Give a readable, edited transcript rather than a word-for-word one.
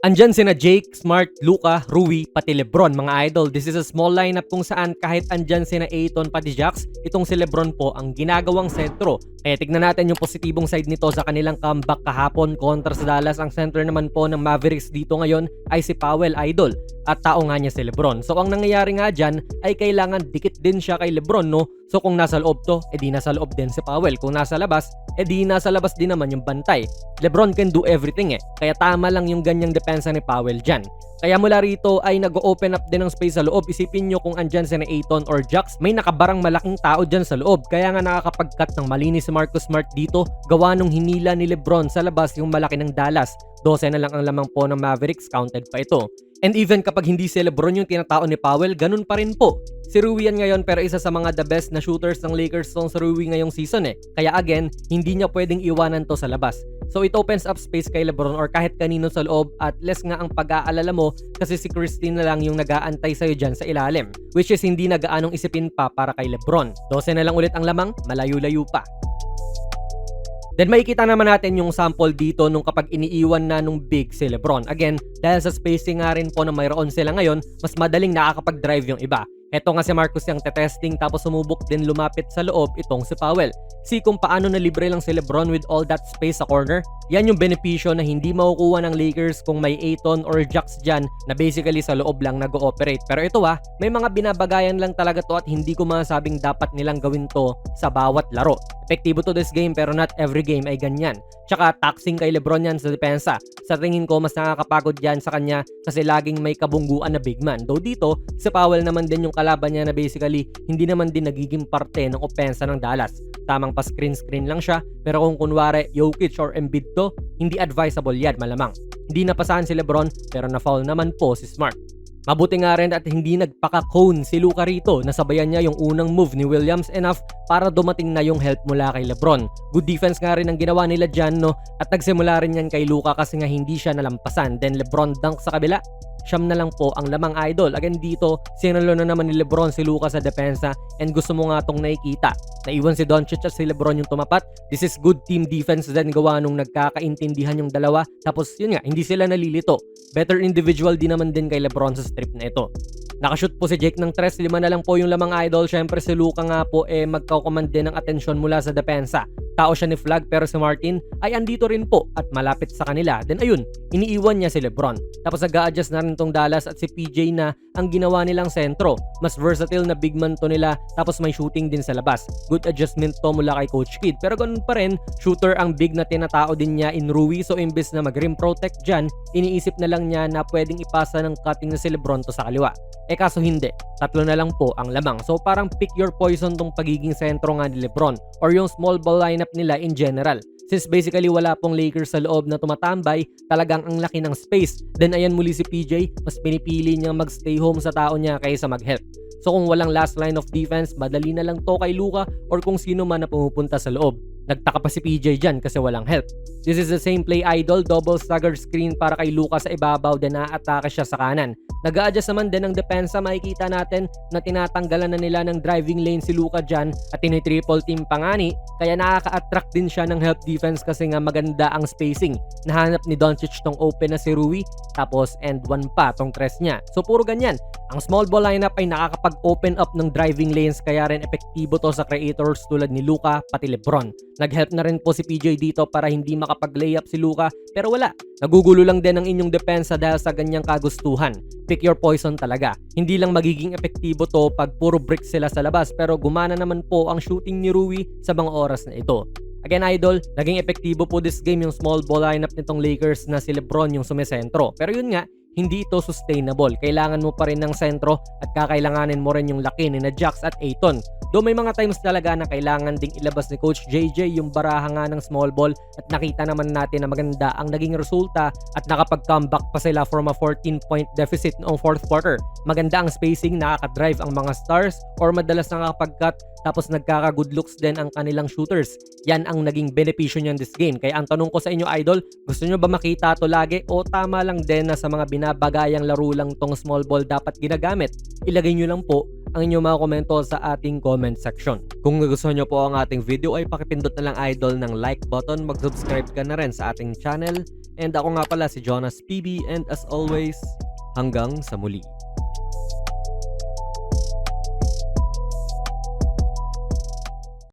Andyan sina Jake, Smart, Luka, Rui, pati Lebron mga idol. This is a small lineup kung saan kahit andyan sina Ayton pati Jax, itong si Lebron po ang ginagawang sentro. Kaya tignan natin yung positibong side nito sa kanilang comeback kahapon kontra sa Dallas. Ang center naman po ng Mavericks dito ngayon ay si Powell, idol. At tao nga niya si Lebron. So ang nangyayari nga dyan ay kailangan dikit din siya kay Lebron, no? So kung nasa loob to, edi nasa loob din si Powell. Kung nasa labas, edi nasa labas din naman yung bantay. Lebron can do everything eh. Kaya tama lang yung ganyang depensa ni Powell dyan. Kaya mula rito ay nag-open up din ng space sa loob. Isipin nyo kung andyan si Ayton or Jax, may nakabarang malaking tao dyan sa loob. Kaya nga nakakapag-cut ng malinis si Marcus Smart dito, gawa nung hinila ni Lebron sa labas yung malaki ng Dallas. 12 na lang ang lamang po ng Mavericks, counted pa ito. And even kapag hindi si Lebron yung tinatao ni Powell, ganun pa rin po. Si Rui yan ngayon pero isa sa mga the best na shooters ng Lakers tong si Rui ngayong season eh. Kaya again, hindi niya pwedeng iwanan to sa labas. So it opens up space kay Lebron or kahit kanino sa loob at less nga ang pag-aalala mo kasi si Christine na lang yung nag-aantay sa'yo dyan sa ilalim. Which is hindi na gaanong isipin pa para kay Lebron. 12 na lang ulit ang lamang, malayo-layo pa. Then makikita naman natin yung sample dito nung kapag iniiwan na nung big si Lebron. Again, dahil sa spacing nga rin po na mayroon sila ngayon, mas madaling nakakapag-drive yung iba. Eto nga si Marcus yung testing tapos sumubok din lumapit sa loob itong si Powell. See kung paano na libre lang si Lebron with all that space sa corner. Yan yung benepisyo na hindi makukuha ng Lakers kung may Ayton or Jax dyan na basically sa loob lang nag-ooperate. Pero ito may mga binabagayan lang talaga to at hindi ko masabing dapat nilang gawin to sa bawat laro. Epektibo to this game pero not every game ay ganyan. Tsaka taxing kay Lebron yan sa depensa. Sa tingin ko mas nakakapagod yan sa kanya kasi laging may kabungguan na big man. Though dito, si Powell naman din yung kalaban niya na basically hindi naman din nagiging parte ng opensa ng Dallas. Tamang pa screen lang siya pero kung kunwari Jokic or Embiid to, hindi advisable yan malamang. Hindi napasahan si Lebron pero na-foul naman po si Smart. Mabuti nga rin at hindi nagpaka-cone si Luka rito. Nasabayan niya yung unang move ni Williams enough para dumating na yung help mula kay Lebron. Good defense nga rin ang ginawa nila dyan, no? At nagsimula rin yan kay Luka kasi nga hindi siya nalampasan. Then Lebron dunk sa kabila. Siyam na lang po ang lamang, idol. Again dito, sinalo na naman ni Lebron si Luka sa depensa and gusto mo nga tong nakikita. Naiwan si Doncic at si Lebron yung tumapat. This is good team defense din gawa nung nagkakaintindihan yung dalawa. Tapos yun nga, hindi sila nalilito. Better individual din naman din kay Lebron sa strip na ito. Nakashoot po si Jake ng 3, 5 na lang po yung lamang, idol. Syempre si Luka nga po magkakomand din ng atensyon mula sa depensa. Tao siya ni Flag pero si Martin ay andito rin po at malapit sa kanila. Then ayun, iniiwan niya si Lebron. Tapos nag-a-adjust na rin tong Dallas at si PJ na ang ginawa nilang sentro. Mas versatile na big man to nila tapos may shooting din sa labas. Good adjustment to mula kay Coach Kidd. Pero ganun pa rin, shooter ang big na tinatao din niya in Rui. So imbes na mag-rim protect dyan, iniisip na lang niya na pwedeng ipasa ng cutting na si Lebron to sa kaliwa. Kaso hindi, 3 na lang po ang lamang. So parang pick your poison tong pagiging sentro nga ni Lebron or yung small ball lineup nila in general. Since basically wala pong Lakers sa loob na tumatambay, talagang ang laki ng space. Then ayan muli si PJ, mas pinipili niyang magstay home sa tao niya kaysa mag-help. So kung walang last line of defense, madali na lang to kay Luka or kung sino man na pumupunta sa loob. Nagtaka pa si PJ dyan kasi walang help. This is the same play, idol. Double stagger screen para kay Luka sa ibabaw, then na-atake siya sa kanan. Nag-a-adjust naman din ng depensa. Makikita natin na tinatanggalan na nila ng driving lane si Luka dyan at tini-triple team pangani. Kaya nakaka-attract din siya ng help defense kasi nga maganda ang spacing. Nahanap ni Doncic tong open na si Rui tapos end one pa tong tres niya. So puro ganyan. Ang small ball lineup ay nakakapag-open up ng driving lanes kaya rin epektibo to sa creators tulad ni Luka pati Lebron. Nag-help na rin po si PJ dito para hindi makapag-layup si Luka pero wala. Nagugulo lang din ang inyong depensa dahil sa ganyang kagustuhan. Pick your poison talaga. Hindi lang magiging epektibo to pag puro brick sila sa labas pero gumana naman po ang shooting ni Rui sa mga oras na ito. Again, idol, naging epektibo po this game yung small ball lineup nitong Lakers na si Lebron yung sumesentro. Pero yun nga, hindi ito sustainable. Kailangan mo pa rin ng sentro at kakailanganin mo rin yung laki ni na Jax at Ayton. Though may mga times talaga na kailangan ding ilabas ni Coach JJ yung baraha nga ng small ball at nakita naman natin na maganda ang naging resulta at nakapag-comeback pa sila from a 14-point deficit noong fourth quarter. Maganda ang spacing, nakaka-drive ang mga stars or madalas nakakapag-cut tapos nagkaka-good looks din ang kanilang shooters. Yan ang naging benepisyo niyan this game. Kaya ang tanong ko sa inyo, idol, gusto nyo ba makita to lagi o tama lang din na sa mga binabagayang laro lang tong small ball dapat ginagamit? Ilagay nyo lang po ang inyong mga komento sa ating comment section. Kung nagustuhan nyo po ang ating video ay pakipindot na lang idol ng like button, mag-subscribe ka na rin sa ating channel. And ako nga pala si Jonas PB, and as always, hanggang sa muli.